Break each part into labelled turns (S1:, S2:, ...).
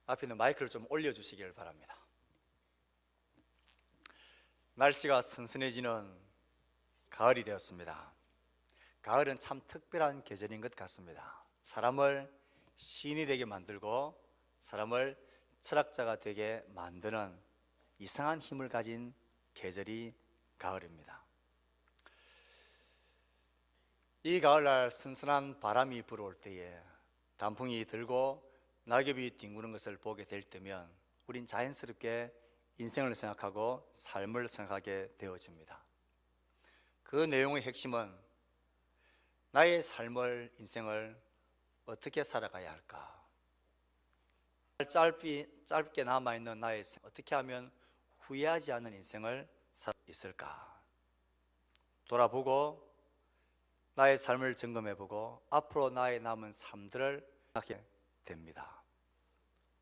S1: 앞에 있는 마이크를 좀 올려주시길 바랍니다. 날씨가 선선해지는 가을이 되었습니다. 가을은 참 특별한 계절인 것 같습니다. 사람을 시인이 되게 만들고 사람을 철학자가 되게 만드는 이상한 힘을 가진 계절이 가을입니다. 이 가을날 선선한 바람이 불어올 때에 단풍이 들고 낙엽이 뒹구는 것을 보게 될 때면 우린 자연스럽게 인생을 생각하고 삶을 생각하게 되어집니다. 그 내용의 핵심은 나의 삶을, 인생을 어떻게 살아가야 할까? 짧게 남아있는 나의 생을 어떻게 하면 후회하지 않는 인생을 살 수 있을까? 돌아보고 나의 삶을 점검해보고 앞으로 나의 남은 삶들을 생각하게 됩니다.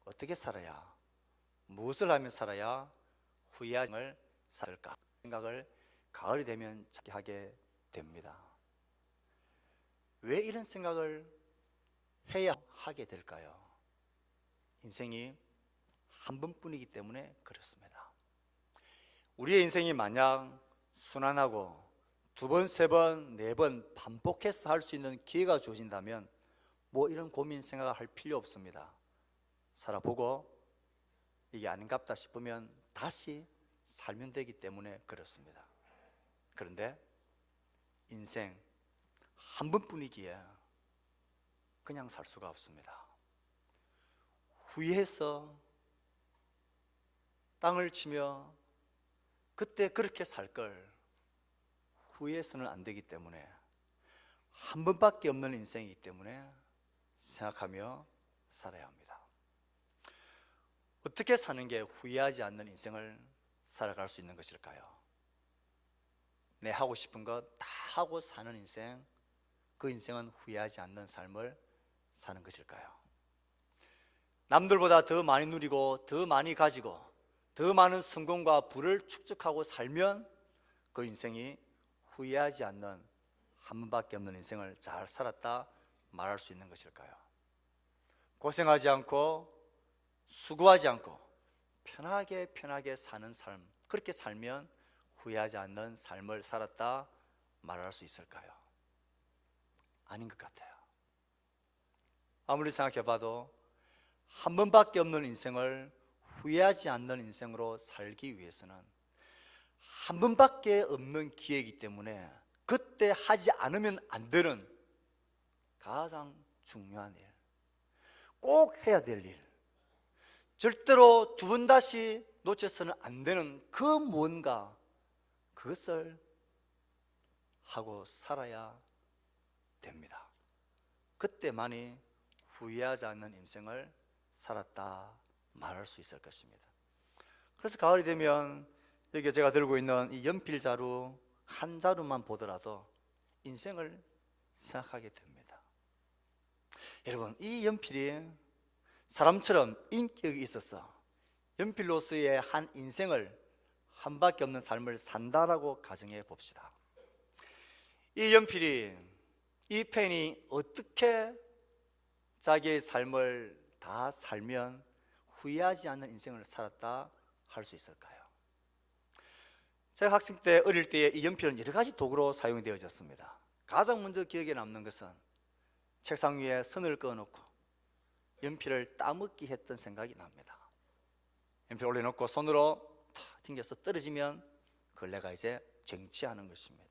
S1: 어떻게 살아야, 무엇을 하며 살아야 후회하지 않을 살까? 생각을 가을이 되면 하게 됩니다. 왜 이런 생각을 해야 하게 될까요? 인생이 한 번뿐이기 때문에 그렇습니다. 우리의 인생이 만약 순환하고 두 번, 세 번, 네 번 반복해서 할 수 있는 기회가 주어진다면 뭐 이런 고민 생각을 할 필요 없습니다. 살아보고 이게 아닌갑다 싶으면 다시 살면 되기 때문에 그렇습니다. 그런데 인생 한 번뿐이기에 그냥 살 수가 없습니다. 후회해서 땅을 치며 그때 그렇게 살 걸 후회해서는 안 되기 때문에 한 번밖에 없는 인생이기 때문에 생각하며 살아야 합니다. 어떻게 사는 게 후회하지 않는 인생을 살아갈 수 있는 것일까요? 내 하고 싶은 것 다 하고 사는 인생, 그 인생은 후회하지 않는 삶을 사는 것일까요? 남들보다 더 많이 누리고 더 많이 가지고 더 많은 성공과 부를 축적하고 살면 그 인생이 후회하지 않는 한 번밖에 없는 인생을 잘 살았다 말할 수 있는 것일까요? 고생하지 않고 수고하지 않고 편하게 사는 삶, 그렇게 살면 후회하지 않는 삶을 살았다 말할 수 있을까요? 아닌 것 같아요. 아무리 생각해봐도 한 번밖에 없는 인생을 후회하지 않는 인생으로 살기 위해서는 한 번밖에 없는 기회이기 때문에 그때 하지 않으면 안 되는 가장 중요한 일, 꼭 해야 될 일, 절대로 두 번 다시 놓쳐서는 안 되는 그 무언가, 그것을 하고 살아야 됩니다. 그때만이 후회하지 않는 인생을 살았다 말할 수 있을 것입니다. 그래서 가을이 되면 여기 제가 들고 있는 이 연필 자루 한 자루만 보더라도 인생을 생각하게 됩니다. 여러분, 이 연필이 사람처럼 인격이 있어서 연필로서의 한 인생을 한 밖에 없는 삶을 산다라고 가정해 봅시다. 이 연필이, 이 펜이 어떻게 자기의 삶을 다 살면 후회하지 않는 인생을 살았다 할 수 있을까요? 제가 학생 때 어릴 때에 이 연필은 여러 가지 도구로 사용되어졌습니다. 가장 먼저 기억에 남는 것은 책상 위에 선을 그어놓고 연필을 따먹기 했던 생각이 납니다. 연필 올려놓고 손으로 탁 튕겨서 떨어지면 그걸 내가 이제 쟁취하는 것입니다.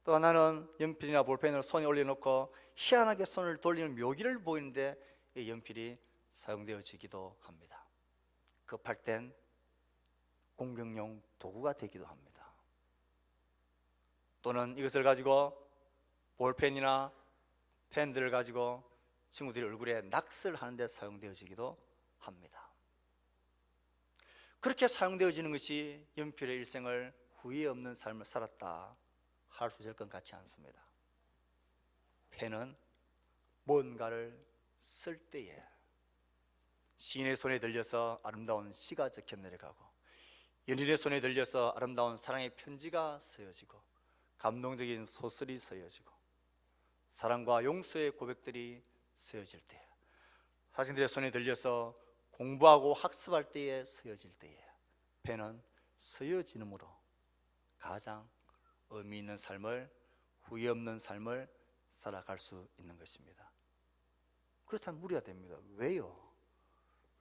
S1: 또 하나는 연필이나 볼펜을 손에 올려놓고 희한하게 손을 돌리는 묘기를 보이는데 이 연필이 사용되어지기도 합니다. 급할 땐 공격용 도구가 되기도 합니다. 또는 이것을 가지고 볼펜이나 펜들을 가지고 친구들이 얼굴에 낚시를 하는데 사용되어지기도 합니다. 그렇게 사용되어지는 것이 연필의 일생을 후회 없는 삶을 살았다 할 수 있을 것 같지 않습니다. 펜은 뭔가를 쓸 때에 시인의 손에 들려서 아름다운 시가 적혀 내려가고 연인의 손에 들려서 아름다운 사랑의 편지가 쓰여지고 감동적인 소설이 쓰여지고 사랑과 용서의 고백들이 쓰여질 때 자신들의 손에 들려서 공부하고 학습할 때에 서여질 때에 배는 서여지므로 가장 의미 있는 삶을, 후회 없는 삶을 살아갈 수 있는 것입니다. 그렇다면 무리가 됩니다. 왜요?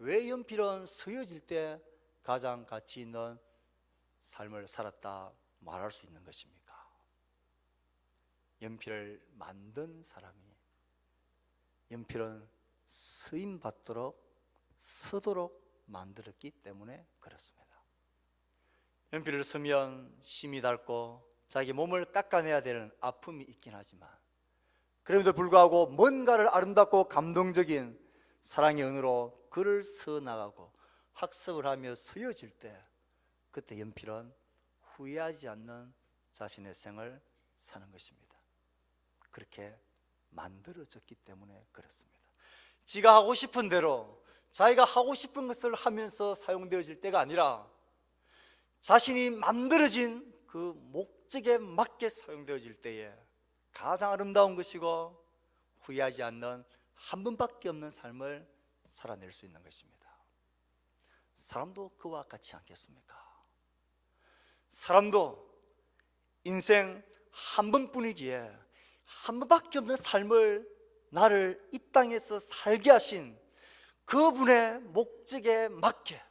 S1: 왜 연필은 서여질 때 가장 가치 있는 삶을 살았다 말할 수 있는 것입니까? 연필을 만든 사람이 연필은 쓰임 받도록 쓰도록 만들었기 때문에 그렇습니다. 연필을 쓰면 심이 닳고 자기 몸을 깎아내야 되는 아픔이 있긴 하지만 그럼에도 불구하고 뭔가를 아름답고 감동적인 사랑의 은으로 글을 써나가고 학습을 하며 쓰여질 때 그때 연필은 후회하지 않는 자신의 생을 사는 것입니다. 그렇게 만들어졌기 때문에 그렇습니다. 지가 하고 싶은 대로 자기가 하고 싶은 것을 하면서 사용되어질 때가 아니라 자신이 만들어진 그 목적에 맞게 사용되어질 때에 가장 아름다운 것이고 후회하지 않는 한 번밖에 없는 삶을 살아낼 수 있는 것입니다. 사람도 그와 같지 않겠습니까? 사람도 인생 한 번뿐이기에 한 번밖에 없는 삶을 나를 이 땅에서 살게 하신 그분의 목적에 맞게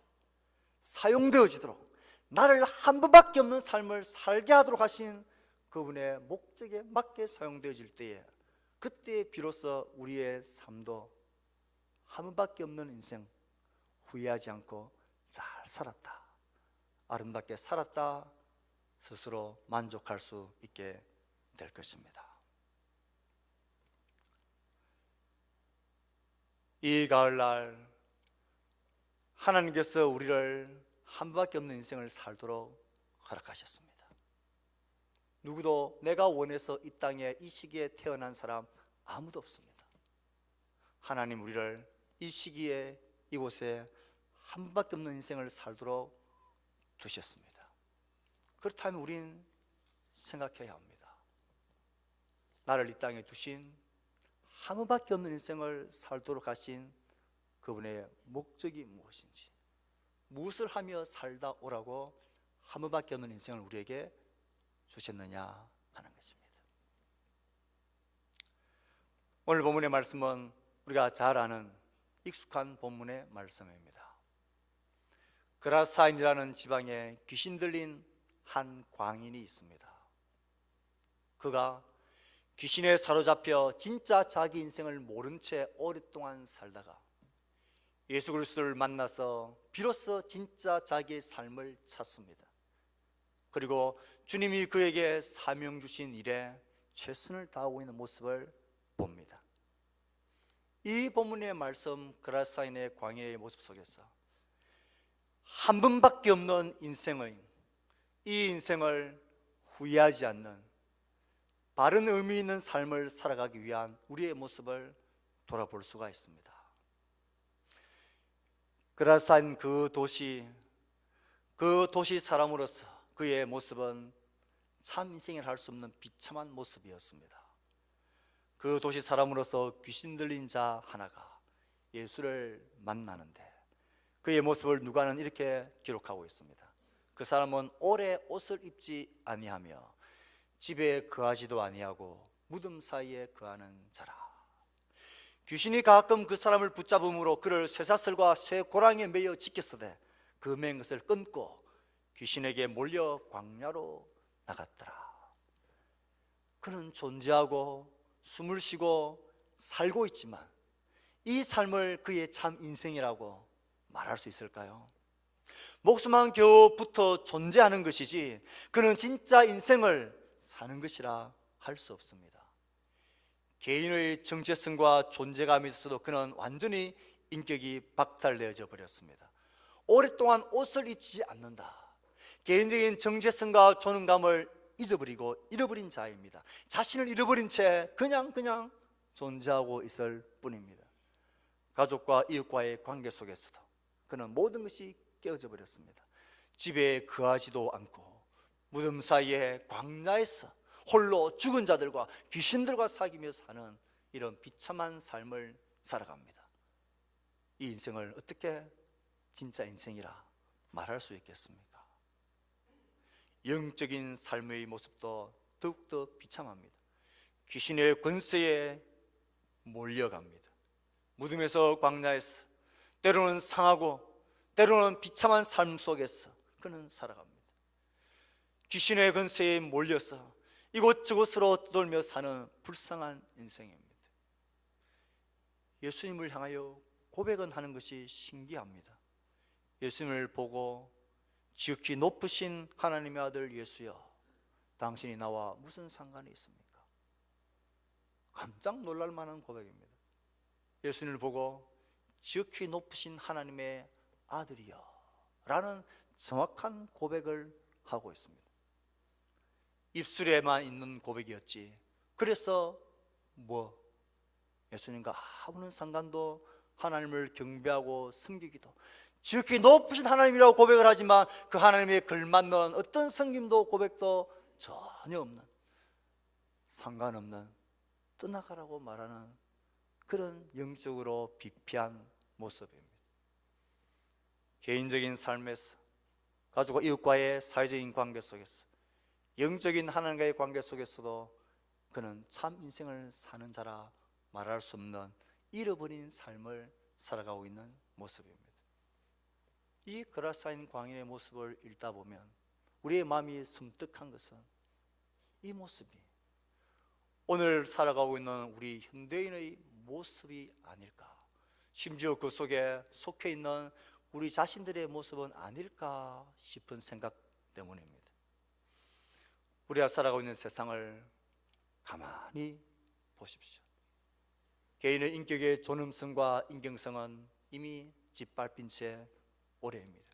S1: 사용되어지도록 나를 한 번밖에 없는 삶을 살게 하도록 하신 그분의 목적에 맞게 사용되어질 때에 그때 비로소 우리의 삶도 한 번밖에 없는 인생 후회하지 않고 잘 살았다, 아름답게 살았다 스스로 만족할 수 있게 될 것입니다. 이 가을날 하나님께서 우리를 한 번밖에 없는 인생을 살도록 허락하셨습니다. 누구도 내가 원해서 이 땅에 이 시기에 태어난 사람 아무도 없습니다. 하나님 우리를 이 시기에 이곳에 한 번밖에 없는 인생을 살도록 두셨습니다. 그렇다면 우린 생각해야 합니다. 나를 이 땅에 두신 한 번밖에 없는 인생을 살도록 하신 그분의 목적이 무엇인지, 무엇을 하며 살다 오라고 한 번밖에 없는 인생을 우리에게 주셨느냐 하는 것입니다. 오늘 본문의 말씀은 우리가 잘 아는 익숙한 본문의 말씀입니다. 그라사인이라는 지방에 귀신 들린 한 광인이 있습니다. 그가 귀신에 사로잡혀 진짜 자기 인생을 모른 채 오랫동안 살다가 예수 그리스도를 만나서 비로소 진짜 자기의 삶을 찾습니다. 그리고 주님이 그에게 사명 주신 일에 최선을 다하고 있는 모습을 봅니다. 이 본문의 말씀 그라사인의 광야의 모습 속에서 한 번밖에 없는 인생의 이 인생을 후회하지 않는 바른 의미 있는 삶을 살아가기 위한 우리의 모습을 돌아볼 수가 있습니다. 그라사인 그 도시 사람으로서 그의 모습은 참 인생에 할 수 없는 비참한 모습이었습니다. 그 도시 사람으로서 귀신 들린 자 하나가 예수를 만나는데 그의 모습을 누가는 이렇게 기록하고 있습니다. 그 사람은 오래 옷을 입지 아니하며 집에 거하지도 아니하고 무덤 사이에 거하는 자라. 귀신이 가끔 그 사람을 붙잡음으로 그를 쇠사슬과 쇠고랑이에 매여 지켰으되 그 맨 것을 끊고 귀신에게 몰려 광야로 나갔더라. 그는 존재하고 숨을 쉬고 살고 있지만 이 삶을 그의 참 인생이라고 말할 수 있을까요? 목숨만 겨우 붙어 존재하는 것이지 그는 진짜 인생을 사는 것이라 할 수 없습니다. 개인의 정체성과 존재감이 있어도 그는 완전히 인격이 박탈되어져 버렸습니다. 오랫동안 옷을 입지 않는다. 개인적인 정체성과 존엄감을 잃어버린 자입니다. 자신을 잃어버린 채 그냥 존재하고 있을 뿐입니다. 가족과 이웃과의 관계 속에서도 그는 모든 것이 깨어져 버렸습니다. 집에 거하지도 않고 무덤 사이에 광야에서 홀로 죽은 자들과 귀신들과 사귀며 사는 이런 비참한 삶을 살아갑니다. 이 인생을 어떻게 진짜 인생이라 말할 수 있겠습니까? 영적인 삶의 모습도 더욱더 비참합니다. 귀신의 권세에 몰려갑니다. 무덤에서 광야에서 때로는 상하고 때로는 비참한 삶 속에서 그는 살아갑니다. 귀신의 권세에 몰려서 이곳저곳으로 떠돌며 사는 불쌍한 인생입니다. 예수님을 향하여 고백은 하는 것이 신기합니다. 예수님을 보고 지극히 높으신 하나님의 아들 예수여, 당신이 나와 무슨 상관이 있습니까? 깜짝 놀랄 만한 고백입니다. 예수님을 보고 지극히 높으신 하나님의 아들이여 라는 정확한 고백을 하고 있습니다. 입술에만 있는 고백이었지, 그래서 예수님과 아무런 상관도, 하나님을 경배하고 섬기기도, 지극히 높으신 하나님이라고 고백을 하지만 그 하나님에 걸맞는 어떤 섬김도 고백도 전혀 없는, 상관없는, 떠나가라고 말하는 그런 영적으로 비피한 모습입니다. 개인적인 삶에서, 가족과 이웃과의 사회적인 관계 속에서, 영적인 하나님과의 관계 속에서도 그는 참 인생을 사는 자라 말할 수 없는 잃어버린 삶을 살아가고 있는 모습입니다. 이 그라사인 광인의 모습을 읽다 보면 우리의 마음이 섬뜩한 것은 이 모습이 오늘 살아가고 있는 우리 현대인의 모습이 아닐까, 심지어 그 속에 속해 있는 우리 자신들의 모습은 아닐까 싶은 생각 때문입니다. 우리가 살아가고 있는 세상을 가만히 보십시오. 개인의 인격의 존엄성과 인경성은 이미 짓밟힌 채 오래입니다.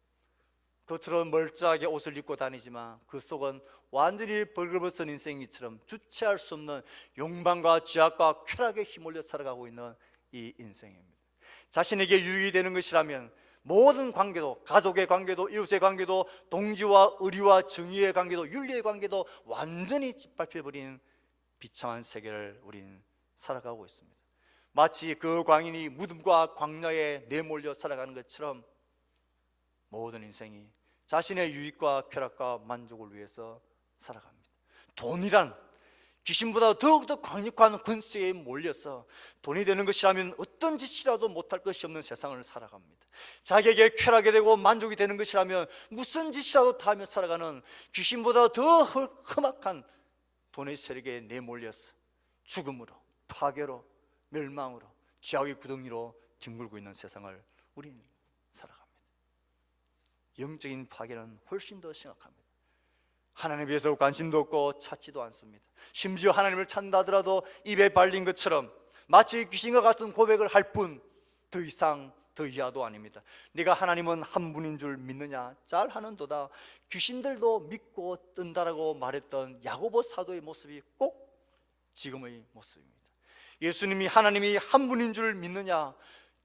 S1: 겉으로 멀쩡하게 옷을 입고 다니지만 그 속은 완전히 벌거벗은 인생이처럼 주체할 수 없는 욕망과 죄악과 쾌락에 휘몰려 살아가고 있는 이 인생입니다. 자신에게 유익이 되는 것이라면 모든 관계도, 가족의 관계도, 이웃의 관계도, 동지와 의리와 정의의 관계도, 윤리의 관계도 완전히 짓밟혀버린 비참한 세계를 우리는 살아가고 있습니다. 마치 그 광인이 무덤과 광야에 내몰려 살아가는 것처럼 모든 인생이 자신의 유익과 쾌락과 만족을 위해서 살아갑니다. 돈이란 귀신보다 더욱더 강력한 권세에 몰려서 돈이 되는 것이라면 어떤 짓이라도 못할 것이 없는 세상을 살아갑니다. 자기에게 쾌락이 되고 만족이 되는 것이라면 무슨 짓이라도 다 하며 살아가는 귀신보다 더 험악한 돈의 세력에 내몰려서 죽음으로, 파괴로, 멸망으로, 지옥의 구덩이로 뒹굴고 있는 세상을 우리는 살아갑니다. 영적인 파괴는 훨씬 더 심각합니다. 하나님에 대해서 관심도 없고 찾지도 않습니다. 심지어 하나님을 찾는다 하더라도 입에 발린 것처럼 마치 귀신과 같은 고백을 할 뿐 더 이상 더 이하도 아닙니다. 네가 하나님은 한 분인 줄 믿느냐? 잘하는도다. 귀신들도 믿고 뜬다라고 말했던 야고보 사도의 모습이 꼭 지금의 모습입니다. 예수님이 하나님이 한 분인 줄 믿느냐?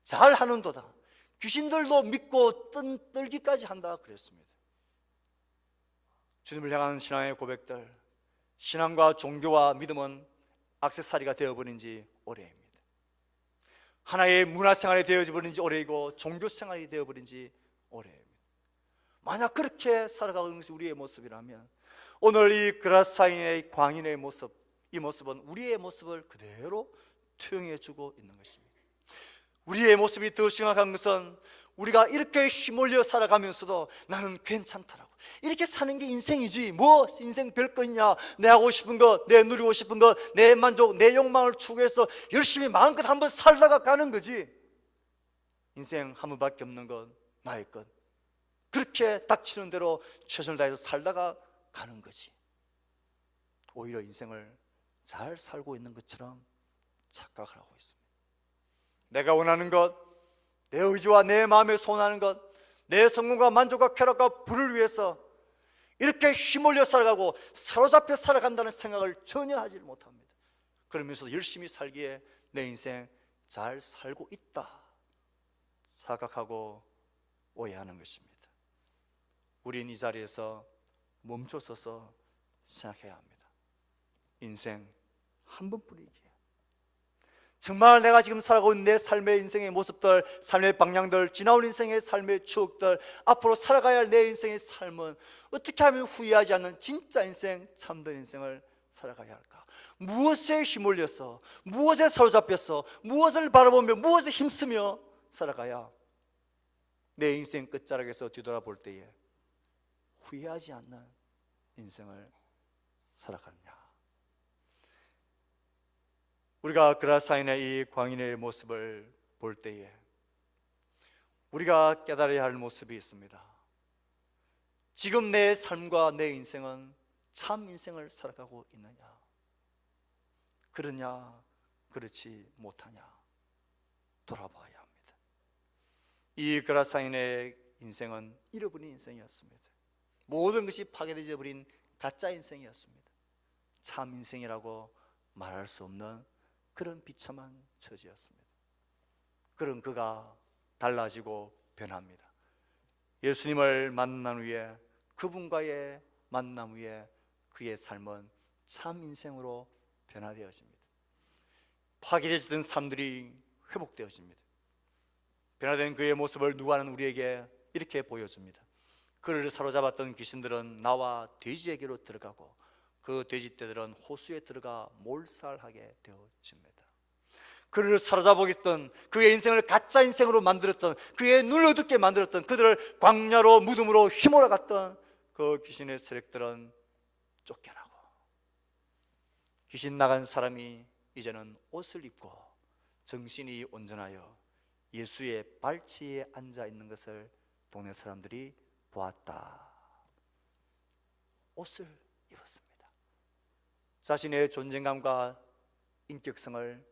S1: 잘하는도다. 귀신들도 믿고 떨기까지 한다 그랬습니다. 주님을 향한 신앙의 고백들, 신앙과 종교와 믿음은 액세서리가 되어버린 지 오래입니다. 하나의 문화생활이 되어버린 지 오래이고 종교생활이 되어버린 지 오래입니다. 만약 그렇게 살아가는 것이 우리의 모습이라면 오늘 이 그라사인의 광인의 모습, 이 모습은 우리의 모습을 그대로 투영해주고 있는 것입니다. 우리의 모습이 더 심각한 것은 우리가 이렇게 휘몰려 살아가면서도 나는 괜찮다라고, 이렇게 사는 게 인생이지, 뭐 인생 별거 있냐, 내 하고 싶은 것, 내 누리고 싶은 것, 내 만족, 내 욕망을 추구해서 열심히 마음껏 한번 살다가 가는 거지. 인생 한 번밖에 없는 것, 나의 것, 그렇게 닥치는 대로 최선을 다해서 살다가 가는 거지. 오히려 인생을 잘 살고 있는 것처럼 착각을 하고 있습니다. 내가 원하는 것, 내 의지와 내 마음에 소원하는 것, 내 성공과 만족과 쾌락과 부를 위해서 이렇게 휘몰려 살아가고 사로잡혀 살아간다는 생각을 전혀 하지 못합니다. 그러면서 열심히 살기에 내 인생 잘 살고 있다 착각하고 오해하는 것입니다. 우린 이 자리에서 멈춰서서 생각해야 합니다. 인생 한 번뿐이기에 정말 내가 지금 살아가고 있는 내 삶의 인생의 모습들, 삶의 방향들, 지나온 인생의 삶의 추억들, 앞으로 살아가야 할 내 인생의 삶은 어떻게 하면 후회하지 않는 진짜 인생, 참된 인생을 살아가야 할까? 무엇에 힘올려서, 무엇에 사로잡혀서, 무엇을 바라보며, 무엇에 힘쓰며 살아가야 내 인생 끝자락에서 뒤돌아볼 때에 후회하지 않는 인생을 살아가느냐? 우리가 그라사인의 이 광인의 모습을 볼 때에 우리가 깨달아야 할 모습이 있습니다. 지금 내 삶과 내 인생은 참 인생을 살아가고 있느냐? 그러냐? 그렇지 못하냐? 돌아봐야 합니다. 이 그라사인의 인생은 잃어버린 인생이었습니다. 모든 것이 파괴되어 버린 가짜 인생이었습니다. 참 인생이라고 말할 수 없는 그런 비참한 처지였습니다. 그런 그가 달라지고 변합니다. 예수님을 만난 후에, 그분과의 만남 후에 그의 삶은 참 인생으로 변화되어집니다. 파괴되었던 삶들이 회복되어집니다. 변화된 그의 모습을 누가는 우리에게 이렇게 보여줍니다. 그를 사로잡았던 귀신들은 나와 돼지에게로 들어가고 그 돼지떼들은 호수에 들어가 몰살하게 되어집니다. 그를 사로잡았던, 그의 인생을 가짜 인생으로 만들었던, 그의 눈을 어둡게 만들었던, 그들을 광야로 무덤으로 휘몰아갔던 그 귀신의 세력들은 쫓겨나고, 귀신 나간 사람이 이제는 옷을 입고 정신이 온전하여 예수의 발치에 앉아 있는 것을 동네 사람들이 보았다. 옷을 입었습니다. 자신의 존재감과 인격성을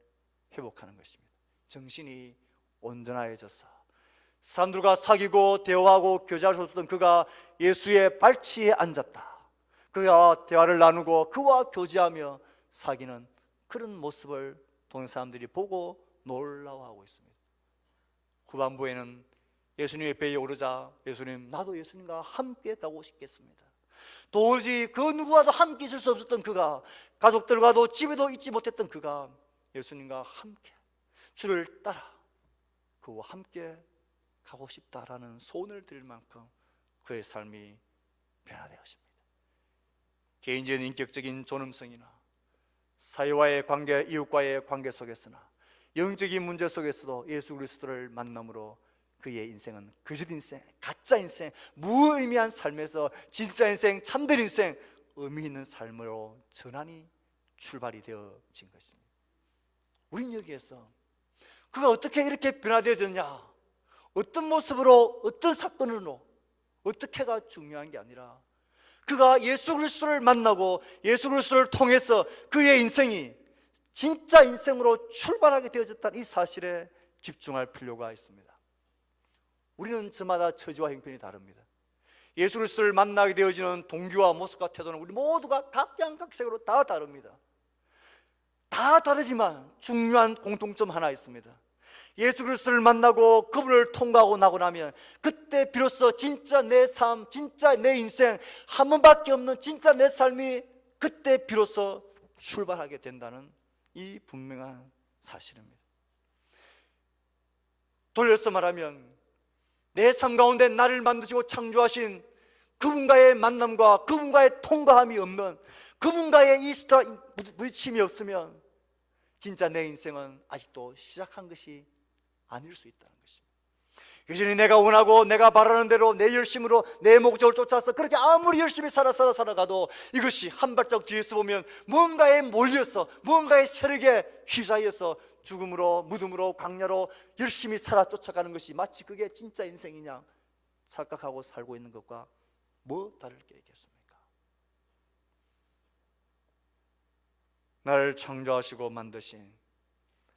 S1: 회복하는 것입니다. 정신이 온전해져서 사람들과 사귀고 대화하고 교제할 수 없었던 그가 예수의 발치에 앉았다. 그가 대화를 나누고 그와 교제하며 사귀는 그런 모습을 동네 사람들이 보고 놀라워하고 있습니다. 후반부에는 예수님의 배에 오르자 예수님, 나도 예수님과 함께 가고 싶겠습니다. 도저히 그 누구와도 함께 있을 수 없었던 그가, 가족들과도 집에도 있지 못했던 그가 예수님과 함께 주를 따라 그와 함께 가고 싶다라는 소원을 드릴 만큼 그의 삶이 변화되었습니다. 개인적인 인격적인 존엄성이나 사회와의 관계, 이웃과의 관계 속에서나 영적인 문제 속에서도 예수 그리스도를 만남으로 그의 인생은 거짓 인생, 가짜 인생, 무의미한 삶에서 진짜 인생, 참된 인생, 의미 있는 삶으로 전환이 출발이 되어진 것입니다. 우린 여기에서 그가 어떻게 이렇게 변화되어졌냐, 어떤 모습으로, 어떤 사건으로, 어떻게가 중요한 게 아니라 그가 예수 그리스도를 만나고 예수 그리스도를 통해서 그의 인생이 진짜 인생으로 출발하게 되어졌다는 이 사실에 집중할 필요가 있습니다. 우리는 저마다 처지와 형편이 다릅니다. 예수 그리스도를 만나게 되어지는 동기와 모습과 태도는 우리 모두가 각양각색으로 다 다릅니다. 다 다르지만 중요한 공통점 하나 있습니다. 예수 그리스도를 만나고 그분을 통과하고 나고 나면 그때 비로소 진짜 내 삶, 진짜 내 인생, 한 번밖에 없는 진짜 내 삶이 그때 비로소 출발하게 된다는 이 분명한 사실입니다. 돌려서 말하면 내 삶 가운데 나를 만드시고 창조하신 그분과의 만남과 그분과의 통과함이 없는, 그분과의 부딪힘이 없으면 진짜 내 인생은 아직도 시작한 것이 아닐 수 있다는 것입니다. 여전히 내가 원하고 내가 바라는 대로 내 열심으로 내 목적을 쫓아서 그렇게 아무리 열심히 살아가도 이것이 한 발짝 뒤에서 보면 무언가에 몰려서, 무언가의 세력에 휘사여서 죽음으로, 무덤으로, 광야로 열심히 살아 쫓아가는 것이 마치 그게 진짜 인생이냐 착각하고 살고 있는 것과 뭐 다를 게 있겠습니까? 나를 창조하시고 만드신,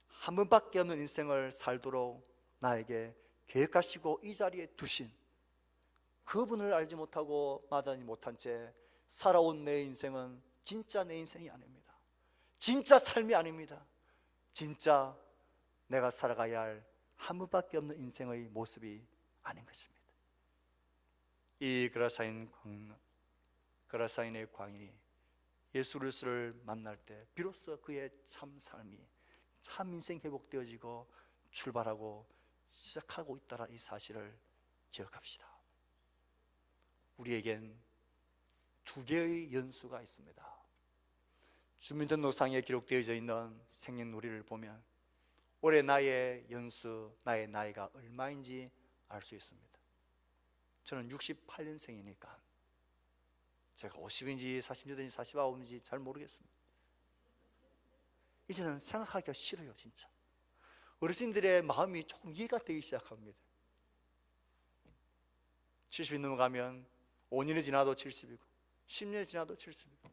S1: 한 번밖에 없는 인생을 살도록 나에게 계획하시고 이 자리에 두신 그분을 알지 못하고 마다하지 못한 채 살아온 내 인생은 진짜 내 인생이 아닙니다. 진짜 삶이 아닙니다. 진짜 내가 살아가야 할 한 번밖에 없는 인생의 모습이 아닌 것입니다. 이 그라사인의 광인이 예수 그리스도를 만날 때 비로소 그의 참 삶이 참 인생 회복되어지고 출발하고 시작하고 있다는 이 사실을 기억합시다. 우리에겐 두 개의 연수가 있습니다. 주민등록상에 기록되어져 있는 생년월일을 보면 올해 나의 연수, 나의 나이가 얼마인지 알 수 있습니다. 저는 68년생이니까 제가 50인지 46인지 49인지 잘 모르겠습니다. 이제는 생각하기가 싫어요. 진짜 어르신들의 마음이 조금 이해가 되기 시작합니다. 70이 넘어가면 5년이 지나도 70이고 10년이 지나도 70이고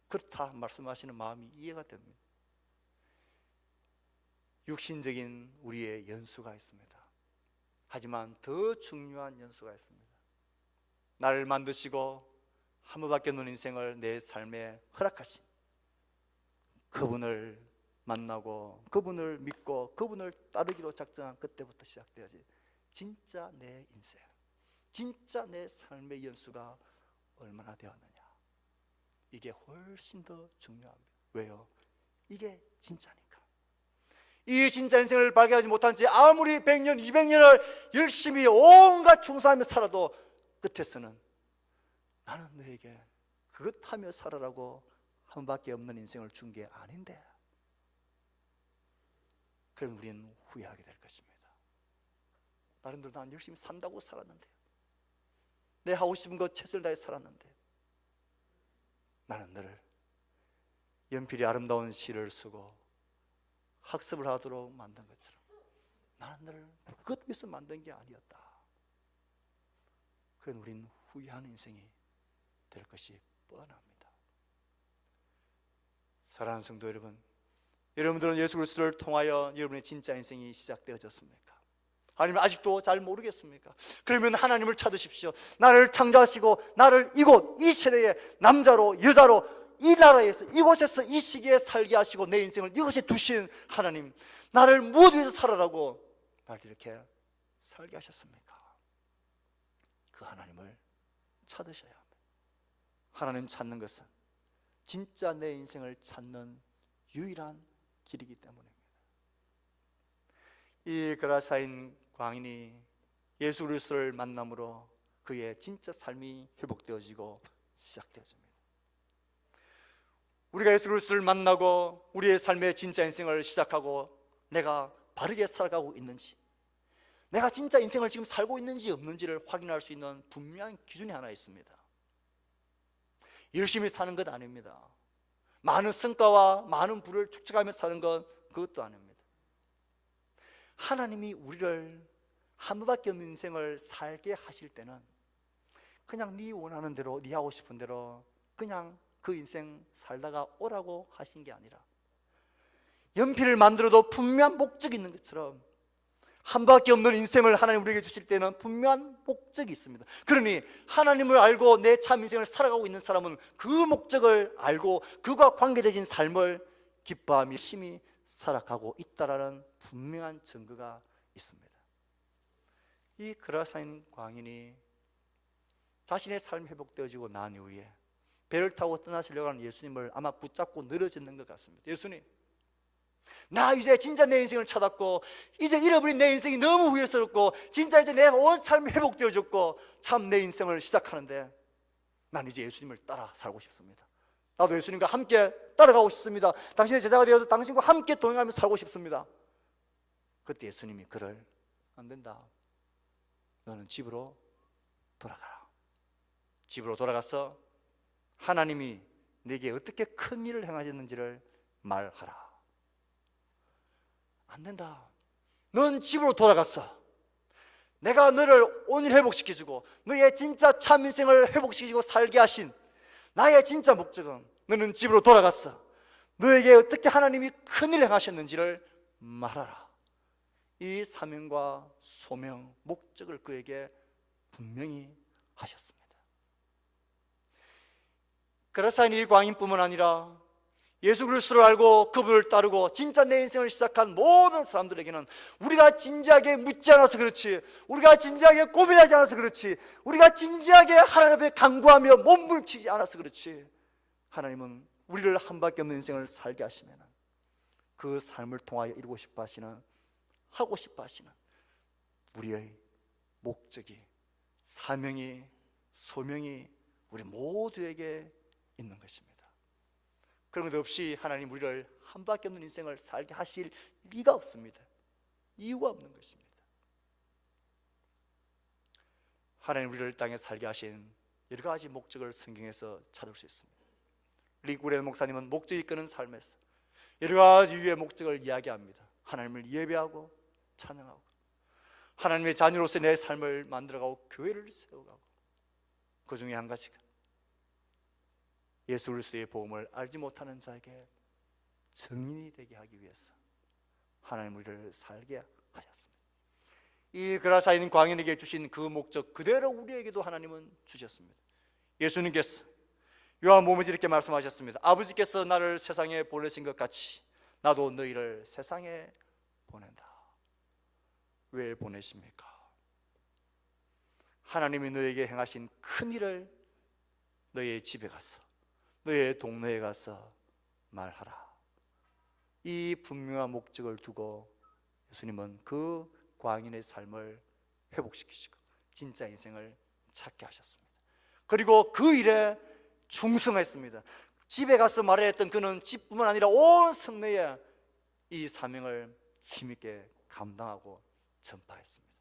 S1: 그렇다 말씀하시는 마음이 이해가 됩니다. 육신적인 우리의 연수가 있습니다. 하지만 더 중요한 연수가 있습니다. 나를 만드시고 한 번밖에 없는 인생을 내 삶에 허락하신 그분을 만나고 그분을 믿고 그분을 따르기로 작정한 그때부터 시작되어지 진짜 내 인생, 진짜 내 삶의 연수가 얼마나 되었느냐, 이게 훨씬 더 중요합니다. 왜요? 이게 진짜니까. 이 진짜 인생을 발견하지 못한 채 아무리 100년, 200년을 열심히 온갖 충성하며 살아도 끝에서는 나는 너에게 그것 하며 살아라고 한 번밖에 없는 인생을 준 게 아닌데, 그럼 우리는 후회하게 될 것입니다. 나름대로 난 열심히 산다고 살았는데, 내 하고 싶은 것 최선을 다해 살았는데, 나는 너를 연필이 아름다운 시를 쓰고 학습을 하도록 만든 것처럼 나는 너를 그것 위해서 만든 게 아니었다. 그건 우린 후회하는 인생이 될 것이 뻔합니다. 사랑하는 성도 여러분, 여러분들은 예수 그리스도를 통하여 여러분의 진짜 인생이 시작되어졌습니까? 아니면 아직도 잘 모르겠습니까? 그러면 하나님을 찾으십시오. 나를 창조하시고 나를 이곳 이 세대에 남자로 여자로 이 나라에서 이곳에서 이 시기에 살게 하시고 내 인생을 이곳에 두신 하나님, 나를 무엇 위해서 살아라고 나를 이렇게 살게 하셨습니까? 그 하나님을 찾으셔야 합니다. 하나님 찾는 것은 진짜 내 인생을 찾는 유일한 길이기 때문입니다. 이 그라사인 광인이 예수 그리스도를 만남으로 그의 진짜 삶이 회복되어지고 시작되어집니다. 우리가 예수 그리스도를 만나고 우리의 삶의 진짜 인생을 시작하고 내가 바르게 살아가고 있는지, 내가 진짜 인생을 지금 살고 있는지 없는지를 확인할 수 있는 분명한 기준이 하나 있습니다. 열심히 사는 것 아닙니다. 많은 성과와 많은 부를 축적하며 사는 것, 그것도 아닙니다. 하나님이 우리를 한 번밖에 없는 인생을 살게 하실 때는 그냥 네 원하는 대로, 네 하고 싶은 대로 그냥 그 인생 살다가 오라고 하신 게 아니라, 연필을 만들어도 분명한 목적이 있는 것처럼 한 번밖에 없는 인생을 하나님 우리에게 주실 때는 분명한 목적이 있습니다. 그러니 하나님을 알고 내 참 인생을 살아가고 있는 사람은 그 목적을 알고 그와 관계되진 삶을 기뻐하며 열심히 살아가고 있다라는 분명한 증거가 있습니다. 이 그라사인 광인이 자신의 삶이 회복되어지고 난 이후에 배를 타고 떠나시려고 하는 예수님을 아마 붙잡고 늘어지는 것 같습니다. 예수님, 나 이제 진짜 내 인생을 찾았고 이제 잃어버린 내 인생이 너무 후회스럽고 진짜 이제 내 온 삶이 회복되어졌고 참 내 인생을 시작하는데 난 이제 예수님을 따라 살고 싶습니다. 나도 예수님과 함께 따라가고 싶습니다. 당신의 제자가 되어서 당신과 함께 동행하며 살고 싶습니다. 그때 예수님이 그를 안 된다. 너는 집으로 돌아가라. 집으로 돌아가서 하나님이 네게 어떻게 큰 일을 행하셨는지를 말하라. 안 된다. 넌 집으로 돌아갔어. 내가 너를 오늘 회복시켜주고 너의 진짜 참 인생을 회복시키고 살게 하신 나의 진짜 목적은 너는 집으로 돌아갔어. 너에게 어떻게 하나님이 큰 일을 행하셨는지를 말하라. 이 사명과 소명, 목적을 그에게 분명히 하셨습니다. 그라사인 이 광인뿐만 아니라 예수 그리스도를 알고 그분을 따르고 진짜 내 인생을 시작한 모든 사람들에게는 우리가 진지하게 묻지 않아서 그렇지, 우리가 진지하게 고민하지 않아서 그렇지, 우리가 진지하게 하나님 앞에 간구하며 몸부림치지 않아서 그렇지, 하나님은 우리를 한 밖에 없는 인생을 살게 하시면 그 삶을 통하여 이루고 싶어 하시는, 하고 싶어 하시는 우리의 목적이, 사명이, 소명이 우리 모두에게 있는 것입니다. 그런 것 없이 하나님 우리를 한 밖에 없는 인생을 살게 하실 리가 없습니다. 이유가 없는 것입니다. 하나님 우리를 땅에 살게 하신 여러 가지 목적을 성경에서 찾을 수 있습니다. 릭 우레 목사님은 목적이 이끄는 삶에서 여러 가지 유의 목적을 이야기합니다. 하나님을 예배하고 찬양하고, 하나님의 자녀로서 내 삶을 만들어가고 교회를 세워가고, 그 중에 한 가지가 예수 그리스도의 복음을 알지 못하는 자에게 증인이 되게 하기 위해서 하나님 우리를 살게 하셨습니다. 이 그라사인 광인에게 주신 그 목적 그대로 우리에게도 하나님은 주셨습니다. 예수님께서 요한복음에서 이렇게 말씀하셨습니다. 아버지께서 나를 세상에 보내신 것 같이 나도 너희를 세상에 보낸다. 왜 보내십니까? 하나님이 너에게 행하신 큰 일을 너의 집에 가서, 너의 동네에 가서 말하라. 이 분명한 목적을 두고 예수님은 그 광인의 삶을 회복시키시고 진짜 인생을 찾게 하셨습니다. 그리고 그 일에 충성했습니다. 집에 가서 말해야 했던 그는 집뿐만 아니라 온 성내에 이 사명을 힘있게 감당하고 전파했습니다.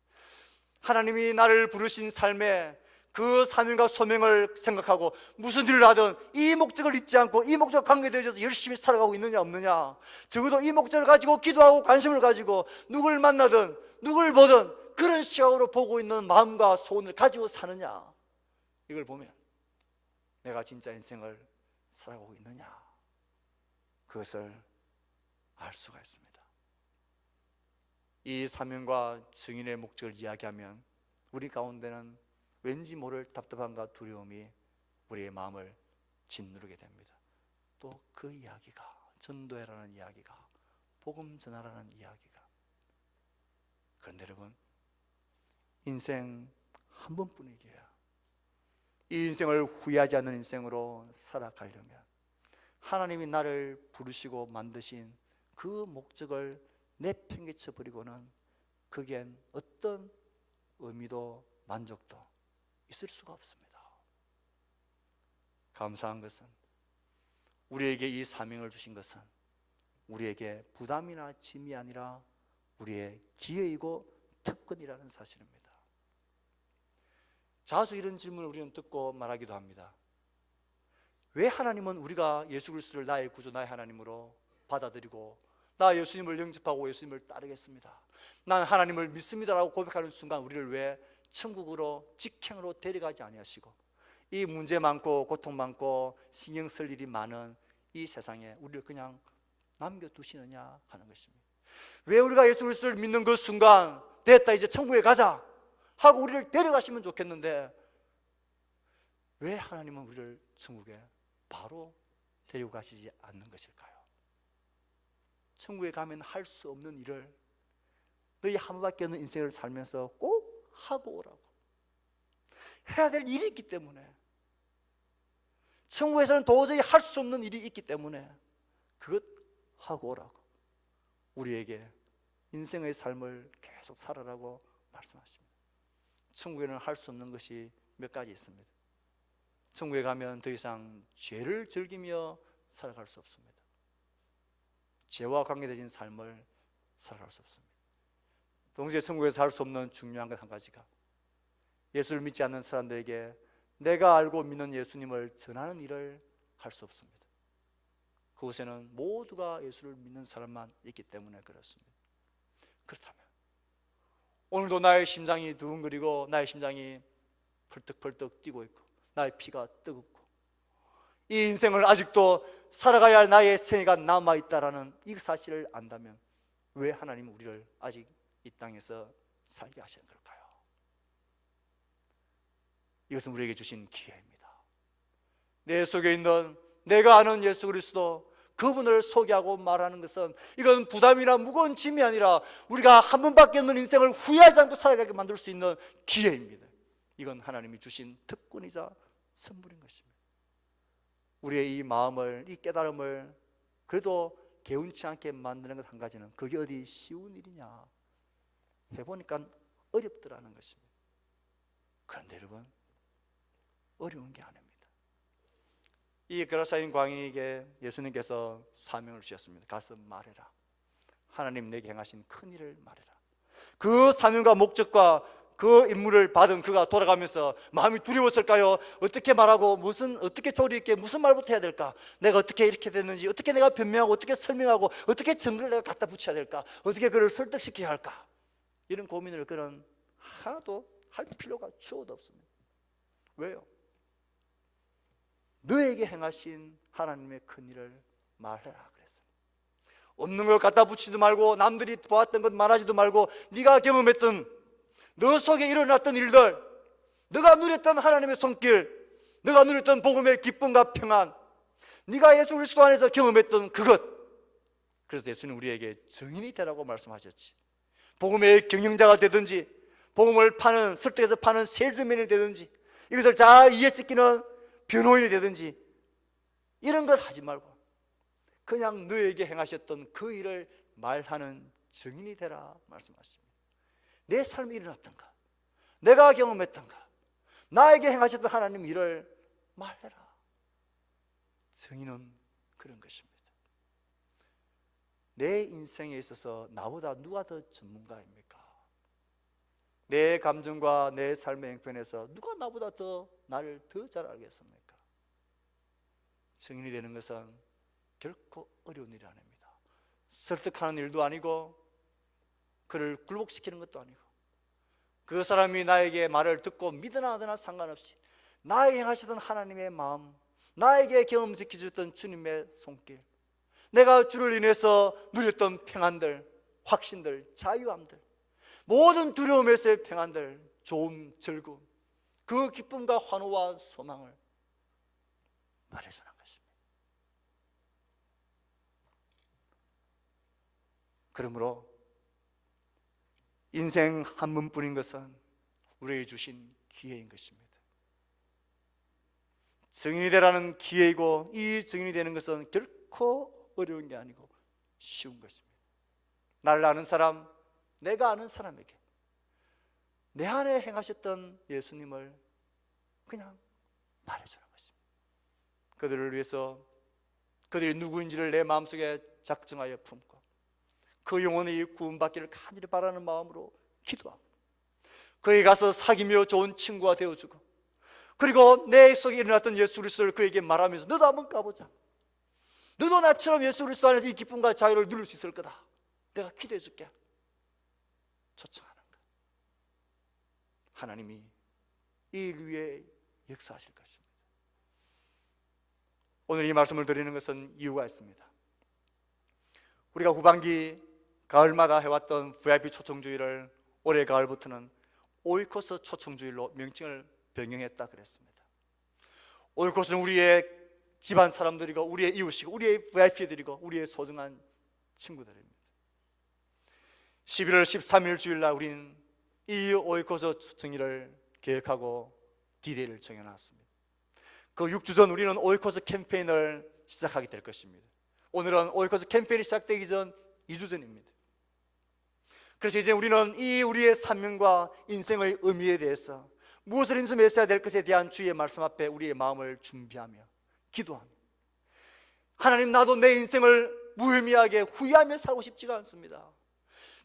S1: 하나님이 나를 부르신 삶에 그 사명과 소명을 생각하고 무슨 일을 하든 이 목적을 잊지 않고 이 목적과 관계되어져서 열심히 살아가고 있느냐 없느냐, 적어도 이 목적을 가지고 기도하고 관심을 가지고 누굴 만나든 누굴 보든 그런 시각으로 보고 있는 마음과 소원을 가지고 사느냐, 이걸 보면 내가 진짜 인생을 살아가고 있느냐, 그것을 알 수가 있습니다. 이 사명과 증인의 목적을 이야기하면 우리 가운데는 왠지 모를 답답함과 두려움이 우리의 마음을 짓누르게 됩니다. 또 그 이야기가, 전도해라는 이야기가, 복음 전하라는 이야기가, 그런데 여러분, 인생 한 번뿐이기야. 이 인생을 후회하지 않는 인생으로 살아가려면 하나님이 나를 부르시고 만드신 그 목적을 내팽개쳐 버리고는 그겐 어떤 의미도 만족도 있을 수가 없습니다. 감사한 것은 우리에게 이 사명을 주신 것은 우리에게 부담이나 짐이 아니라 우리의 기회이고 특권이라는 사실입니다. 자주 이런 질문을 우리는 듣고 말하기도 합니다. 왜 하나님은 우리가 예수 그리스도를 나의 구주, 나의 하나님으로 받아들이고 나 예수님을 영접하고 예수님을 따르겠습니다, 난 하나님을 믿습니다라고 고백하는 순간 우리를 왜 천국으로 직행으로 데려가지 아니하시고 이 문제 많고 고통 많고 신경 쓸 일이 많은 이 세상에 우리를 그냥 남겨두시느냐 하는 것입니다. 왜 우리가 예수 그리스도를 믿는 그 순간 됐다 이제 천국에 가자 하고 우리를 데려가시면 좋겠는데 왜 하나님은 우리를 천국에 바로 데리고 가시지 않는 것일까요? 천국에 가면 할 수 없는 일을 너희 한 번밖에 없는 인생을 살면서 꼭 하고 오라고, 해야 될 일이 있기 때문에, 천국에서는 도저히 할 수 없는 일이 있기 때문에 그것 하고 오라고 우리에게 인생의 삶을 계속 살아라고 말씀하십니다. 천국에는 할 수 없는 것이 몇 가지 있습니다. 천국에 가면 더 이상 죄를 즐기며 살아갈 수 없습니다. 죄와 관계된 삶을 살아갈 수 없습니다. 동시에 천국에서 할 수 없는 중요한 것 한 가지가 예수를 믿지 않는 사람들에게 내가 알고 믿는 예수님을 전하는 일을 할 수 없습니다. 그곳에는 모두가 예수를 믿는 사람만 있기 때문에 그렇습니다. 그렇다면 오늘도 나의 심장이 두근거리고 나의 심장이 펄떡펄떡 뛰고 있고 나의 피가 뜨겁고 이 인생을 아직도 살아가야 할 나의 생애가 남아있다라는 이 사실을 안다면 왜 하나님은 우리를 아직 이 땅에서 살게 하시는 걸까요? 이것은 우리에게 주신 기회입니다. 내 속에 있는 내가 아는 예수 그리스도, 그분을 소개하고 말하는 것은 이건 부담이나 무거운 짐이 아니라 우리가 한 번밖에 없는 인생을 후회하지 않고 살아가게 만들 수 있는 기회입니다. 이건 하나님이 주신 특권이자 선물인 것입니다. 우리의 이 마음을, 이 깨달음을 그래도 개운치 않게 만드는 것 한 가지는 그게 어디 쉬운 일이냐, 해보니까 어렵더라는 것입니다. 그런데 여러분, 어려운 게 아닙니다. 이 게라사인 광인에게 예수님께서 사명을 주셨습니다. 가서 말해라. 하나님 내게 행하신 큰 일을 말해라. 그 사명과 목적과 그 임무를 받은 그가 돌아가면서 마음이 두려웠을까요? 어떻게 말하고 어떻게 조리 있게 무슨 말부터 해야 될까? 내가 어떻게 이렇게 됐는지, 어떻게 내가 변명하고, 어떻게 설명하고, 어떻게 증거를 내가 갖다 붙여야 될까? 어떻게 그를 설득시켜야 할까? 이런 고민을 그는 하나도 할 필요가 주어도 없습니다. 왜요? 너에게 행하신 하나님의 큰 일을 말해라 그랬어요. 없는 걸 갖다 붙이지도 말고, 남들이 보았던 것 말하지도 말고, 네가 경험했던, 너 속에 일어났던 일들, 너가 누렸던 하나님의 손길, 너가 누렸던 복음의 기쁨과 평안, 네가 예수 그리스도 안에서 경험했던 그것. 그래서 예수는 우리에게 증인이 되라고 말씀하셨지. 복음의 경영자가 되든지, 복음을 파는, 설득해서 파는 세일즈맨이 되든지, 이것을 잘 이해시키는 변호인이 되든지, 이런 것 하지 말고 그냥 너에게 행하셨던 그 일을 말하는 증인이 되라 말씀하십니다. 내 삶이 일어났던가, 내가 경험했던가, 나에게 행하셨던 하나님 일을 말해라. 증인은 그런 것입니다. 내 인생에 있어서 나보다 누가 더 전문가입니까? 내 감정과 내 삶의 형편에서 누가 나보다 나를 더 잘 알겠습니까? 증인이 되는 것은 결코 어려운 일이 아닙니다. 설득하는 일도 아니고, 그를 굴복시키는 것도 아니고, 그 사람이 나에게 말을 듣고 믿으나 안 하나 상관없이 나에게 행하시던 하나님의 마음, 나에게 경험시켜주셨던 주님의 손길, 내가 주를 인해서 누렸던 평안들, 확신들, 자유함들, 모든 두려움에서의 평안들, 좋음, 즐거움, 그 기쁨과 환호와 소망을 말해주는 것입니다. 그러므로 인생 한 번뿐인 것은 우리에게 주신 기회인 것입니다. 증인이 되라는 기회이고, 이 증인이 되는 것은 결코 어려운 게 아니고 쉬운 것입니다. 나를 아는 사람, 내가 아는 사람에게 내 안에 행하셨던 예수님을 그냥 말해주는 것입니다. 그들을 위해서 그들이 누구인지를 내 마음속에 작정하여 품고, 그 영혼의 구원받기를 간절히 바라는 마음으로 기도하고, 그에게 가서 사귀며 좋은 친구가 되어주고, 그리고 내 속에 일어났던 예수 그리스도를 그에게 말하면서 너도 한번 가보자, 너도 나처럼 예수 그리스도 안에서 이 기쁨과 자유를 누릴 수 있을 거다, 내가 기도해 줄게, 초청하는 것. 하나님이 이 일 위에 역사하실 것입니다. 오늘 이 말씀을 드리는 것은 이유가 있습니다. 우리가 후반기 가을마다 해왔던 VIP 초청주의를 올해 가을부터는 오이코스 초청주일로 명칭을 변경했다 그랬습니다. 오이코스는 우리의 집안 사람들이고, 우리의 이웃이고, 우리의 VIP들이고, 우리의 소중한 친구들입니다. 11월 13일 주일날 우리는 이 오이코스 초청일을 계획하고 D-Day를 정해놨습니다. 그 6주 전 우리는 오이코스 캠페인을 시작하게 될 것입니다. 오늘은 오이코스 캠페인이 시작되기 전 2주 전입니다. 그래서 이제 우리는 이 우리의 사명과 인생의 의미에 대해서, 무엇을 인정했어야 될 것에 대한 주의 말씀 앞에 우리의 마음을 준비하며 기도하며, 하나님, 나도 내 인생을 무의미하게 후회하며 살고 싶지가 않습니다.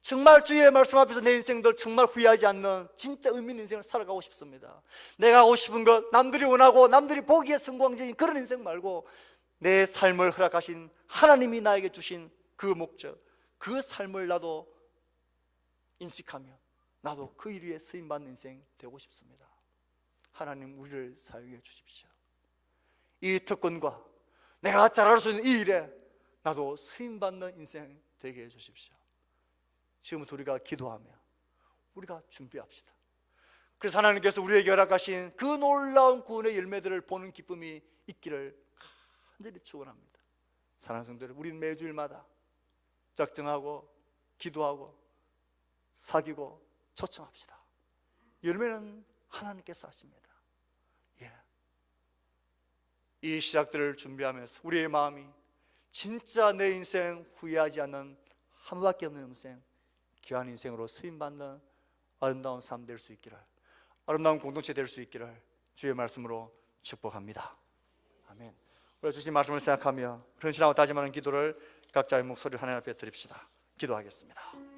S1: 정말 주의 말씀 앞에서 내 인생들 정말 후회하지 않는 진짜 의미 있는 인생을 살아가고 싶습니다. 내가 하고 싶은 것, 남들이 원하고 남들이 보기에 성공적인 그런 인생 말고, 내 삶을 허락하신 하나님이 나에게 주신 그 목적, 그 삶을 나도 인식하며 나도 그 일 위에 쓰임받는 인생 되고 싶습니다. 하나님, 우리를 사용해 주십시오. 이 특권과 내가 잘할 수 있는 이 일에 나도 쓰임받는 인생 되게 해 주십시오. 지금부터 우리가 기도하며 우리가 준비합시다. 그래서 하나님께서 우리에게 허락하신 그 놀라운 구원의 열매들을 보는 기쁨이 있기를 간절히 축원합니다. 사랑하는 성도들, 우리는 매주일마다 작정하고 기도하고 사귀고 초청합시다. 열매는 하나님께서 하십니다. 이 시작들을 준비하면서 우리의 마음이 진짜 내 인생 후회하지 않는 한 번밖에 없는 인생, 귀한 인생으로 쓰임받는 아름다운 삶 될 수 있기를, 아름다운 공동체 될 수 있기를 주의 말씀으로 축복합니다. 아멘. 우리 주신 말씀을 생각하며 헌신하고 다짐하는 기도를 각자의 목소리를 하나님 앞에 드립시다. 기도하겠습니다.